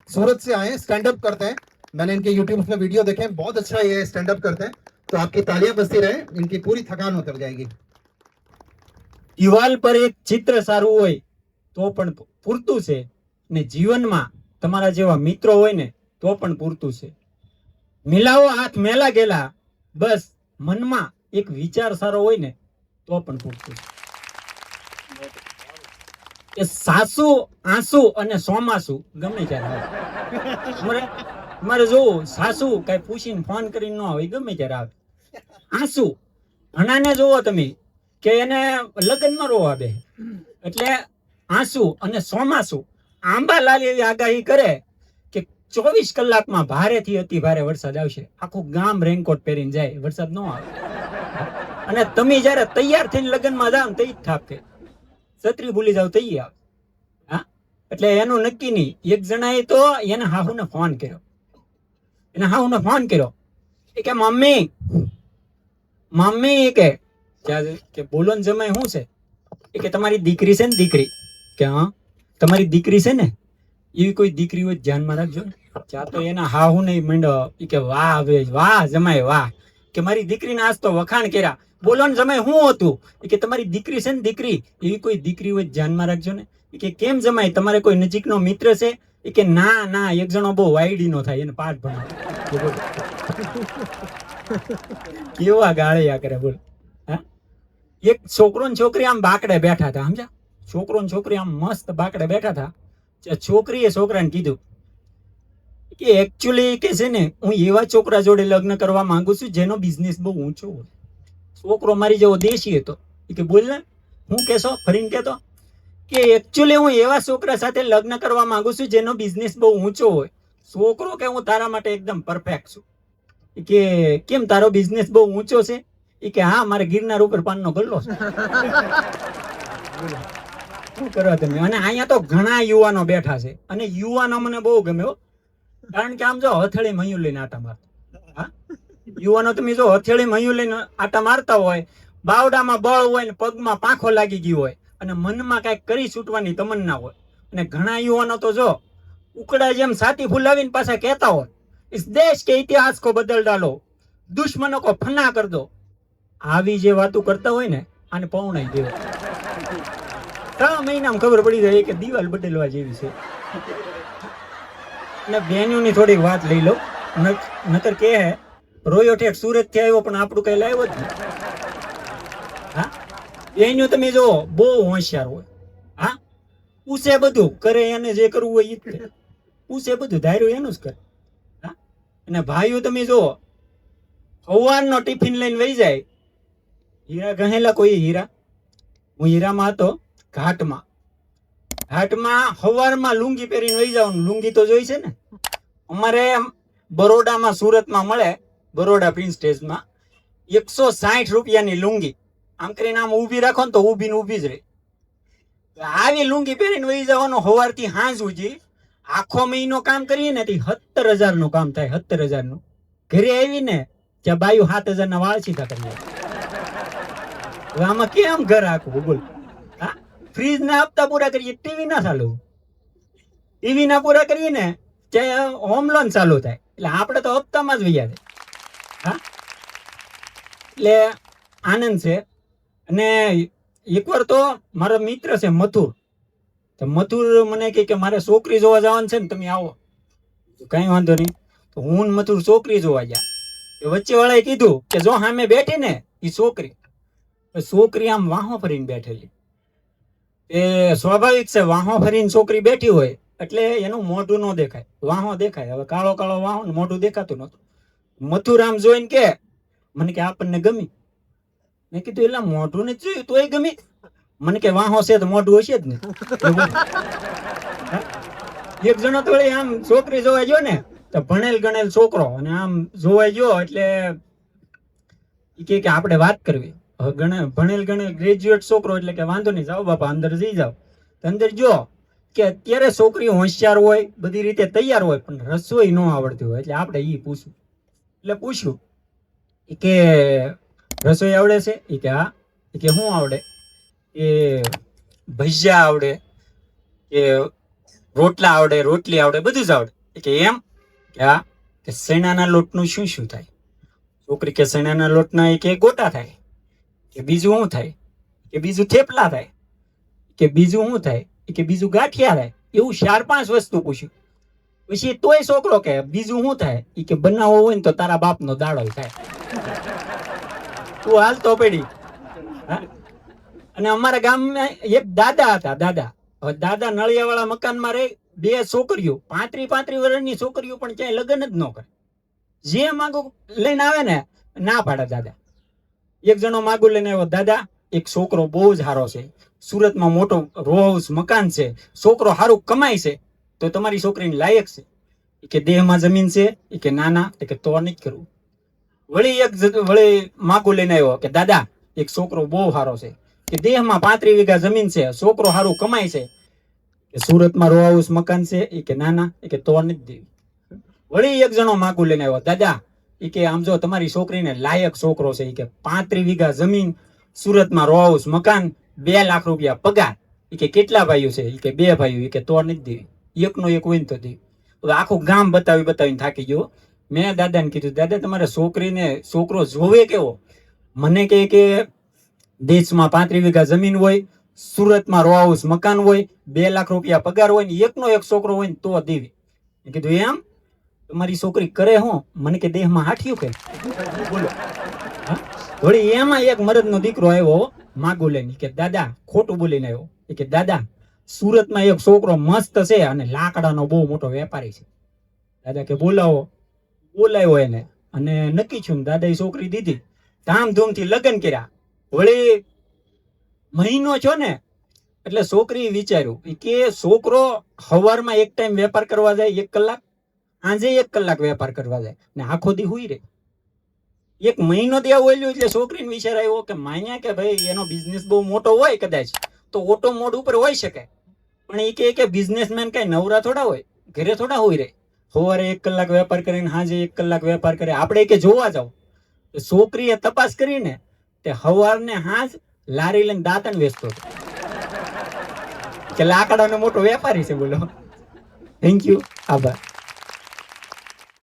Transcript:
सूरत से आए, stand up करते हैं। मैंने इनके यूट्यूब में वीडियो देखे हैं, बहुत अच्छा ये स्टैंड अप करते हैं। तो आपकी तालियां बजती रहे, इनकी पूरी थकान उतर जाएगी। દિવાલ પર એક ચિત્ર સારું હોય તો પણ પૂરતું છે ને જીવનમાં તમારા જેવા મિત્રો હોય ને તો પણ પૂરતું છે. મિલાવો હાથ મેલા ગેલા, બસ મનમાં એક વિચાર સારો હોય ને તો પણ પૂરતું છે. એ સાસુ આંસુ અને સોમાસુ ગમે ત્યારે આવે. તમારે જોવું, સાસુ કઈ પૂછીને ફોન કરીને ન આવે, ગમે ત્યારે આવે. આંસુ ઘણાને જોવો તમે કે એને લગ્નમાં રોવા બે, એટલે આંસુ. અને ચોમાસુ આંબાલાલ એવી આગાહી કરે કે 24 કલાકમાં ભારેથી અતિ ભારે વરસાદ આવશે. આખું ગામ રેનકોટ પહેરીને જાય, વરસાદ ન આવે. અને તમે જયારે તૈયાર થઈને લગ્નમાં જાવ તો જ થાપ કે છત્રી ભૂલી જાવ તો આવે. હા, એટલે એનું નક્કી નહીં. એક જણાએ તો એને હાહુને ફોન કર્યો, એ કે મમ્મી કે બોલો ને જમાઈ શું છે? એ કે તમારી દીકરી છે ને? દીકરી કે હા તમારી દીકરી છે ને, એવી કોઈ દીકરી હોય ધ્યાનમાં રાખજો ને. ચા તો એના હાહુ નહીં મંડો. એ કે વાહ વાહ જમાઈ વાહ, કે મારી દીકરીને આજ તો વખાણ કર્યા. બોલો ને જમાઈ શું હતું? એ કે તમારી દીકરી છે ને? દીકરી એવી કોઈ દીકરી હોય ધ્યાનમાં રાખજો ને. એ કે કેમ જમાઈ, તમારે કોઈ નજીકનો મિત્ર છે? એ કે ના એક જણો બહુ વાયડી નો થાય, એને પાઠ ભણાવે. કેવા ગાળિયા કરે બોલ. એક છોકરો ને છોકરી આમ બાકડે બેઠા હતા, સમજ્યા? છોકરો ને છોકરી આમ મસ્ત બાકડે બેઠા હતા. છોકરીએ છોકરાને કીધું કે એકચ્યુઅલી કે છે ને, હું એવા છોકરા જોડે લગ્ન કરવા માંગુ છું જેનો બિઝનેસ બહુ ઊંચો હોય. છોકરો મારી જેવો દેશી હતો. એ કે બોલ ને, હું કેશો ફરીને કેતો કે એકચ્યુઅલી હું એવા છોકરા સાથે લગ્ન કરવા માંગુ છું જેનો બિઝનેસ બહુ ઊંચો હોય. છોકરો કે હું તારા માટે એકદમ પરફેક્ટ છું. કે કેમ, તારો બિઝનેસ બહુ ઊંચો છે? એ કે હા, મારે ગિરનાર ઉપર પાનનો ગલ્લો છે. શું કરો તમે? અને અહીંયા તો ઘણા યુવાનો બેઠા છે, અને યુવાનો મને બહુ ગમે હો. કારણ કે આમ જો હથેળી મયું લઈને આટા મારતા. હા, યુવાનો તમે જો હથેળી મયું લઈને આટા મારતા હોય, બાવડામાં બળ હોય ને પગમાં પાંખો લાગી ગઈ હોય, અને મનમાં કઈક કરી છૂટવાની તમન્ના હોય. અને ઘણા યુવાનો તો જો ઉકડા જેમ છાતી ફૂલાવીને પાછા કહેતા હોય, इस देश के इतिहास को बदल डालो, दुश्मनों को फना कर दो. આવી જે વાતો કરતા હોય ને, આને પૌણાઈ દેવા. 3 મહિનામાં ખબર પડી જાય કે દિવાલ બદલવા જેવી છે. અને બેન્યુની થોડીક વાત લઈ લો. નકર કે રોયો ઠેઠ સુરત થી આવ્યો પણ આપણું કઈ લાવ્યો જ નહીં. હા, બેન્યુ તમે જો બહુ હોશિયાર હોય. હા, પૂછે બધું, કરે એને જે કરવું હોય એ જ કરે. પૂછે બધું, ધાર્યું એનું જ કરે. હા, અને ભાઈઓ તમે જો સવારનો ટિફિન લઈને વહી જાય. હીરા ગહેલા કોઈ હીરા, હું હીરામાં હતો ઘાટમાં સવારમાં લુંગી પહેરીને વહી જાવ. લુંગી તો જોઈ છે ને. અમારે બરોડામાં સુરતમાં મળે, બરોડા પ્રિન્સ સ્ટેજમાં 160 રૂપિયાની લુંગી. આમ કરીને આમ ઊભી રાખો ને તો ઊભી ને ઊભી જ રહે. આવી લુંગી પહેરીને વહી જવાનું સવારથી સાંજ સુધી. આખો મહિનો કામ કરીએ ને 17,000 નું કામ થાય. 17,000 નું. ઘરે આવીને ત્યાં બાયું 7,000 ના વાળ સીધા કરી. આમાં કેમ ઘર આખું બોલ? હા, ફ્રીજ ના હપ્તા પૂરા કરીએ, ટીવી ના ચાલુ. ટીવી ના પૂરા કરીએ ને ત્યાં હોમ લોન ચાલુ થાય. એટલે આપણે તો હપ્તામાં જ વૈયા જાય. હા, એટલે આનંદ છે. અને એકવાર તો મારો મિત્ર છે મથુર, તો મથુર મને કે મારે છોકરી જોવા જવાનું છે ને, તમે આવો. કઈ વાંધો નહીં. તો હું મથુર છોકરી જોવા ગયા. વચ્ચે વાળાએ કીધું કે જો સામે બેઠી ને એ છોકરી આમ વાહો ફરીને બેઠેલી. એ સ્વાભાવિક છે, વાહો ફરીને છોકરી બેઠી હોય એટલે એનું મોઢું ન દેખાય, વાહો દેખાય. હવે કાળો કાળો વાહો ને મોઢું દેખાતું નતું. મથુર આમ જોઈને કે મને કે આપણને ગમી. મેં કીધું એટલે મોઢું ને જોયું તોય ગમી? મને કે વાહો છે તો મોઢું હશે જ ને. એક જણો તો આમ છોકરી જોવા ગયો ને, તો ભણેલ ગણેલ છોકરો, અને આમ જોવા ગયો એટલે કે આપણે વાત કરવી. ભણેલ ગણેલ ગ્રેજ્યુએટ છોકરો એટલે કે વાંધો નહીં, જાઓ બાપા અંદર જઈ જાઓ. અંદર જો કે અત્યારે છોકરી હોશિયાર હોય, બધી રીતે તૈયાર હોય, પણ રસોઈ ન આવડતી હોય. એટલે આપણે ઈ પૂછ્યું. એટલે પૂછ્યું કે રસોઈ આવડે છે? એ કે હા. એ કે શું આવડે? એ ભજીયા આવડે, કે રોટલા આવડે, રોટલી આવડે, બધું જ આવડે. કે એમ કે હા કે શેણાના લોટનું શું શું થાય? છોકરી કે શેણાના લોટના કે ગોટા થાય, કે બીજું શું થાય, કે બીજું થેપલા થાય, કે બીજું શું થાય, કે બીજું ગાંઠિયા થાય. એવું 4-5 વસ્તુ પૂછ્યું. પછી તોય છોકરો કે બીજું શું થાય? એ કે બનાવવો હોય ને તો તારા બાપનો દાડો થાય. તું હાલતો પડી. હા? અને અમારા ગામમાં એક દાદા હતા. દાદા હવે દાદા નળિયાવાળા મકાનમાં રહે, 2 છોકરીઓ, 35 વર્ષની છોકરીઓ, પણ ક્યાંય લગ્ન જ ન કરે. જે માગું લઈને આવે ને ના પાડે દાદા. એક જણો માગું લઈને આવ્યો, દાદા એક છોકરો બહુ જ સારો છે, સુરતમાં મોટો રો હાઉસ મકાન છે, છોકરો સારું કમાય છે, તો તમારી છોકરીને લાયક છે? કે દેહમાં જમીન છે? કે ના કે તો નહીં કરવું. વળી માગું લઈને આવ્યો કે દાદા એક છોકરો બહુ સારો છે, કે દેહમાં 35 વીઘા જમીન છે, છોકરો સારું કમાય છે, કે સુરતમાં રો હાઉસ મકાન છે? કે ના કે તો નથી દેવી. વળી એક જણો માગું લઈને આવ્યો, દાદા કે આમ જો તમારી છોકરીને લાયક છોકરો છે, કે 35 વીઘા જમીન, સુરતમાં રો હાઉસ મકાન, 2 લાખ રૂપિયા પગાર, કે કેટલા ભાઈઓ છે? કે 2 ભાઈઓ. કે તો નથી દેવી. એકનો એક હોય ને તો દેવી. આખું ગામ બતાવીને થાકી ગયો. મેં દાદાને કીધું, દાદા તમારે છોકરીને છોકરો જોવે કેવો? મને કે દેશમાં 35 વીઘા જમીન હોય, સુરતમાં રો હાઉસ મકાન હોય, 2 લાખ રૂપિયા પગાર હોય ને એકનો એક છોકરો હોય ને તો દેવી. મેં કીધું એમ? તમારી છોકરી કરે હું? મને કે દેહમાં હાઠ્યું કે બોલો. વળી એમાં એક મરદનો દીકરો આવ્યો માગું લઈને, કે દાદા ખોટું બોલીને આવ્યો. કે દાદા સુરતમાં એક છોકરો મસ્ત છે અને લાકડાનો બહુ મોટો વેપારી છે. દાદા કે બોલાવ્યો એને અને નક્કી છું. દાદા છોકરી દીધી, ધામધૂમથી લગ્ન કર્યા. વળી મહિનો છો ને એટલે છોકરી વિચાર્યું કે છોકરો સવારમાં એક ટાઈમ વેપાર કરવા જાય 1 કલાક, આજે 1 કલાક વેપાર કરવા જાય ને આખો દી હુઈ રહે. 1 મહિનો ત્યાં ઓલ્યું એટલે છોકરીને વિચાર આવ્યો કે માન્યા કે ભાઈ એનો બિઝનેસ બહુ મોટો હોય કદાચ તો ઓટો મોડ ઉપર હોઈ શકે, પણ એ કે બિઝનેસમેન કઈ નવરા થોડા હોય, ઘરે થોડા હોય રે. સવારે 1 કલાક વેપાર કરીને સાંજે 1 કલાક વેપાર કરે. આપણે કે જોવા જાવ તો છોકરીએ તપાસ કરીને તે સવારને સાંજ લારી લઈને દાંતણ વેચતો હતો, કે લાકડાનો મોટો વેપારી છે. બોલો. Thank you. આભાર.